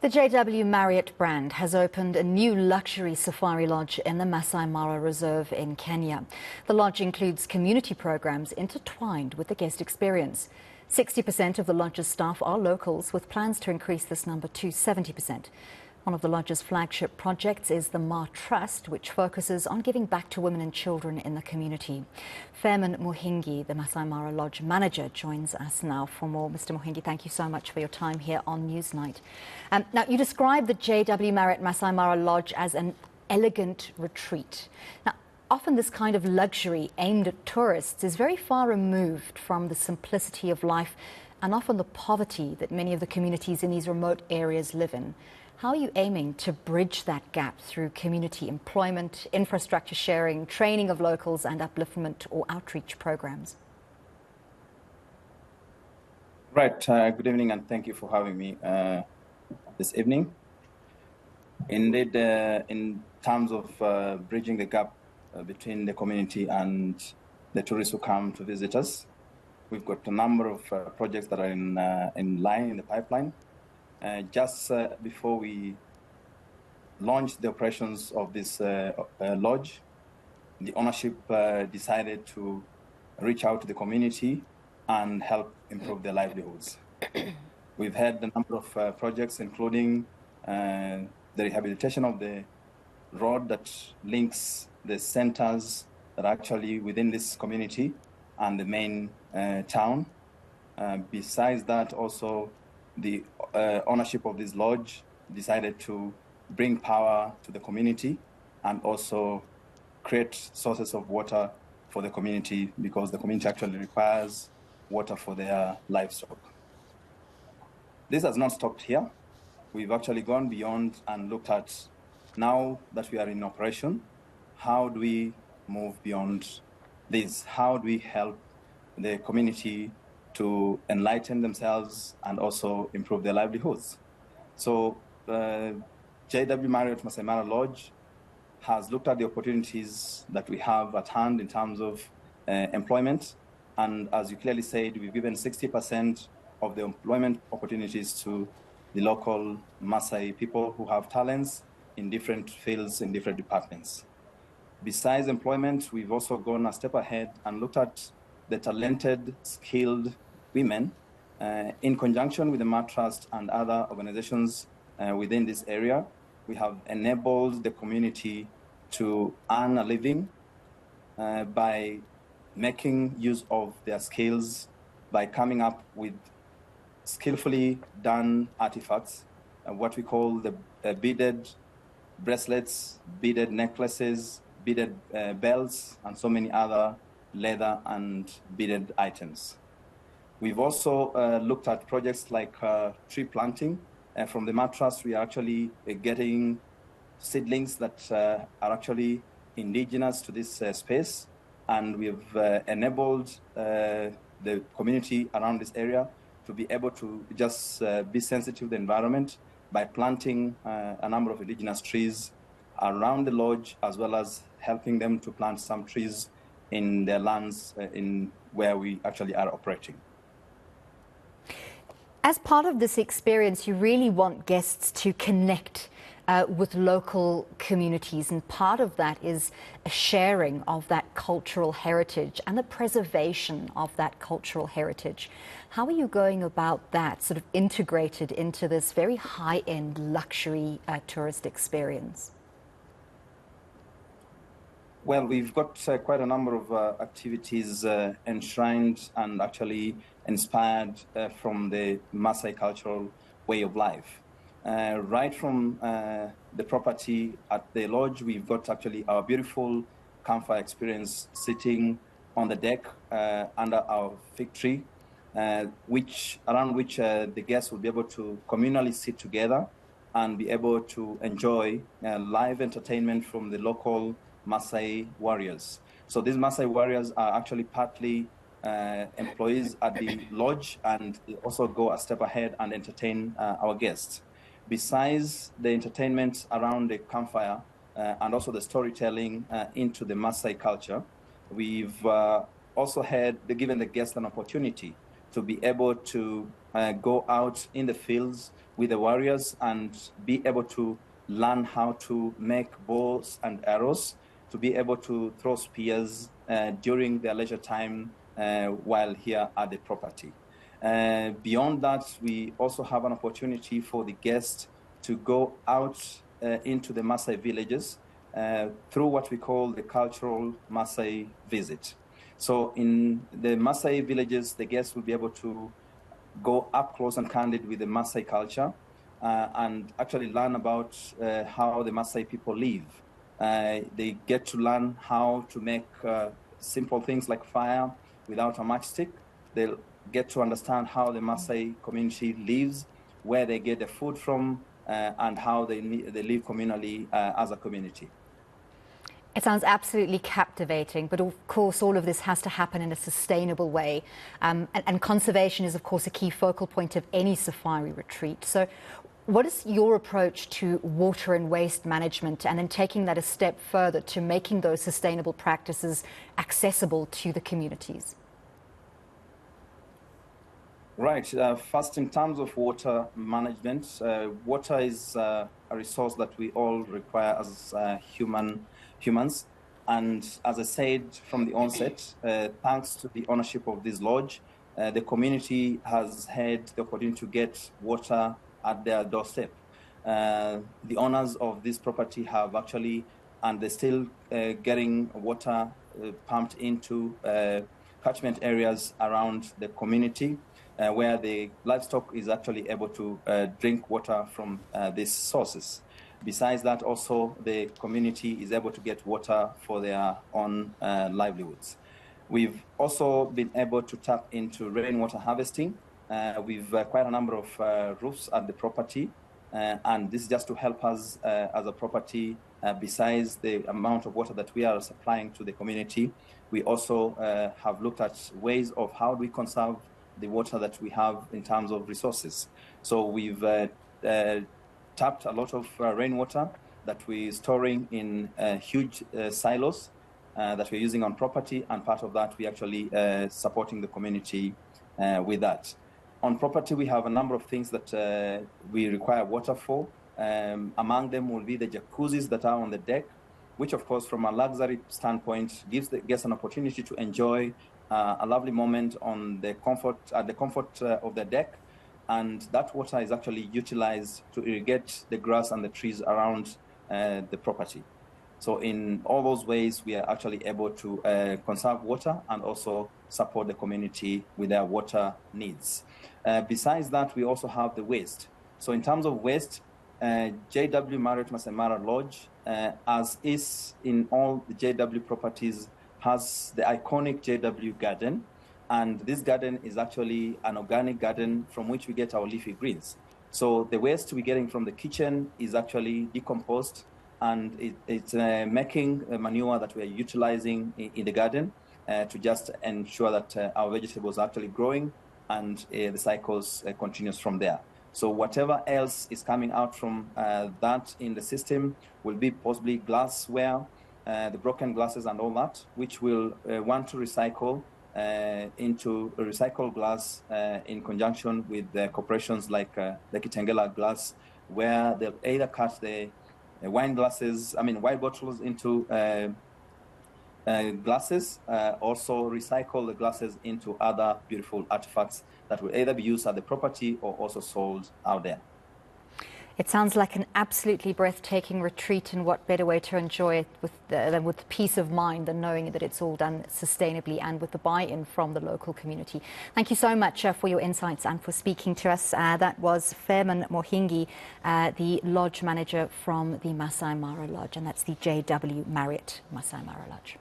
The JW Marriott brand has opened a new luxury safari lodge in the Masai Mara Reserve in Kenya. The lodge includes community programs intertwined with the guest experience. 60% of the lodge's staff are locals, with plans to increase this number to 70%. One of the lodge's flagship projects is the Ma Trust, which focuses on giving back to women and children in the community. Fairman Muhingi, the Masai Mara Lodge manager, joins us now for more. Mr. Muhingi, thank you so much for your time here on Newsnight. Now, you describe the JW Marriott Masai Mara Lodge as an elegant retreat. Now, often this kind of luxury aimed at tourists is very far removed from the simplicity of life and often the poverty that many of the communities in these remote areas live in. How are you aiming to bridge that gap through community employment, infrastructure sharing, training of locals and upliftment or outreach programs? Right. Good evening and thank you for having me this evening. Indeed, in terms of bridging the gap between the community and the tourists who come to visit us, we've got a number of projects that are in the pipeline. Just before we launched the operations of this lodge, the ownership decided to reach out to the community and help improve their livelihoods. We've had a number of projects, including the rehabilitation of the road that links the centers that are actually within this community and the main town. Besides that, also, the ownership of this lodge decided to bring power to the community and also create sources of water for the community, because the community actually requires water for their livestock. This has not stopped here. We've actually gone beyond and looked at, now that we are in operation, how do we move beyond this? How do we help the community to enlighten themselves and also improve their livelihoods? So JW Marriott Masai Mara Lodge has looked at the opportunities that we have at hand in terms of employment. And as you clearly said, we've given 60% of the employment opportunities to the local Masai people who have talents in different fields, in different departments. Besides employment, we've also gone a step ahead and looked at the talented, skilled women in conjunction with the Ma Trust and other organizations within this area. We have enabled the community to earn a living by making use of their skills, by coming up with skillfully done artifacts, what we call the beaded bracelets, beaded necklaces, beaded belts, and so many other leather and beaded items. We've also looked at projects like tree planting. From the Ma Trust, we are actually getting seedlings that are actually indigenous to this space, and we've enabled the community around this area to be able to just be sensitive to the environment by planting a number of indigenous trees around the lodge, as well as helping them to plant some trees in their lands in where we actually are operating. As part of this experience, you really want guests to connect with local communities, and part of that is a sharing of that cultural heritage and the preservation of that cultural heritage. How are you going about that, sort of integrated into this very high-end luxury tourist experience? Well, we've got quite a number of activities enshrined and actually inspired from the Masai cultural way of life. Right from the property at the lodge, we've got actually our beautiful campfire experience sitting on the deck under our fig tree, around which the guests will be able to communally sit together and be able to enjoy live entertainment from the local Masai warriors. So these Masai warriors are actually partly employees at the lodge, and they also go a step ahead and entertain our guests. Besides the entertainment around the campfire and also the storytelling into the Masai culture, we've also given the guests an opportunity to be able to go out in the fields with the warriors and be able to learn how to make bows and arrows, to be able to throw spears during their leisure time while here at the property. Beyond that, we also have an opportunity for the guests to go out into the Maasai villages through what we call the cultural Maasai visit. So in the Maasai villages, the guests will be able to go up close and candid with the Maasai culture and actually learn about how the Maasai people live. They get to learn how to make simple things like fire without a matchstick. They'll get to understand how the Maasai community lives, where they get their food from, and how they live communally as a community. It sounds absolutely captivating, but of course all of this has to happen in a sustainable way. And conservation is of course a key focal point of any safari retreat. So what is your approach to water and waste management, and then taking that a step further to making those sustainable practices accessible to the communities? Right. First, in terms of water management, water is a resource that we all require as humans. And as I said from the onset, thanks to the ownership of this lodge, the community has had the opportunity to get water at their doorstep. The owners of this property have actually, and they're still getting water pumped into catchment areas around the community, where the livestock is actually able to drink water from these sources. Besides that, also the community is able to get water for their own livelihoods. We've also been able to tap into rainwater harvesting. We've quite a number of roofs at the property, and this is just to help us as a property. Besides the amount of water that we are supplying to the community, we also have looked at ways of how do we conserve the water that we have in terms of resources. So we've tapped a lot of rainwater that we're storing in huge silos that we're using on property, and part of that we actually supporting the community with that. On property, we have a number of things that we require water for. Among them will be the jacuzzis that are on the deck, which of course from a luxury standpoint gives the guests an opportunity to enjoy a lovely moment on the comfort of the deck, and that water is actually utilized to irrigate the grass and the trees around the property. So in all those ways, we are actually able to conserve water and also support the community with their water needs. Besides that, we also have the waste. So in terms of waste, JW Marriott Masai Mara Lodge, as is in all the JW properties, has the iconic JW garden. And this garden is actually an organic garden from which we get our leafy greens. So the waste we're getting from the kitchen is actually decomposed, and it's making a manure that we're utilizing in the garden to just ensure that our vegetables are actually growing, and the cycles continues from there. So whatever else is coming out from that in the system will be possibly glassware, the broken glasses and all that, which we'll want to recycle into recycled glass in conjunction with the corporations like the Kitengela Glass, where they'll either cut the wine bottles into glasses, also recycle the glasses into other beautiful artifacts that will either be used at the property or also sold out there. It sounds like an absolutely breathtaking retreat, and what better way to enjoy it than with peace of mind than knowing that it's all done sustainably and with the buy-in from the local community. Thank you so much for your insights and for speaking to us. That was Fairman Muhingi, the lodge manager from the Masai Mara Lodge, and that's the JW Marriott Masai Mara Lodge.